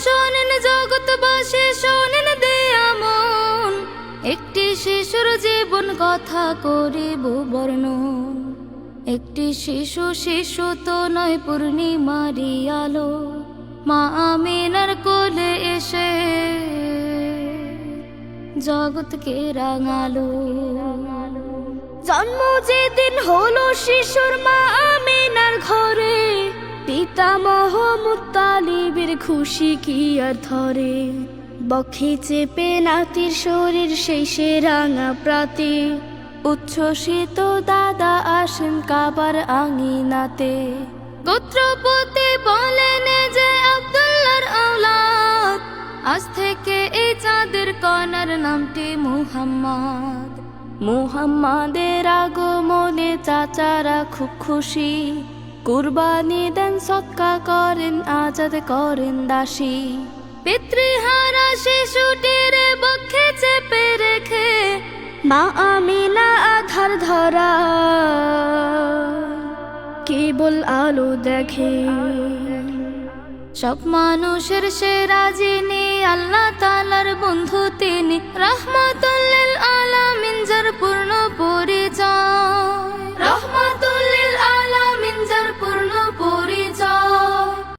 শোনেন জগৎবাসী শোনেন দেয়া মন, একটি শিশুর জীবন কথা করিব বর্ণন। একটি শিশু শিশু তো নয় পূর্ণিমারি আলো, মা আমিনার কোলে এসে জগৎকে রাঙালো। জন্ম যেদিন হলো শিশুর মা আমিনার ঘরে, পিতামহ মুত্তালিবের খুশি কি আর ধরে। বক্ষে চেপে নাতির শরীর সেই সে রাঙা প্রাতে, উচ্ছ্বসিত দাদা আসেন কাবার আঙিনাতে। গোত্রপতি বলেন যে আব্দুল্লাহর আওলাদ, আজ থেকে এই চাঁদের কণার নামটি মুহাম্মদ। মুহাম্মাদের আগমনে চাচারা খুব খুশি, কুরবানি দেন সদকা করেন আজাদ করেন দাসী। পিতৃহারা শিশুটির বক্ষে চেপে রেখে মা আমিনা আধার ধরা কেবল আলো দেখে। সব মানুষের সেরা যিনি, আল্লাহ তাআলার বন্ধু তিনি, রাহমাতুল লিল আলামিন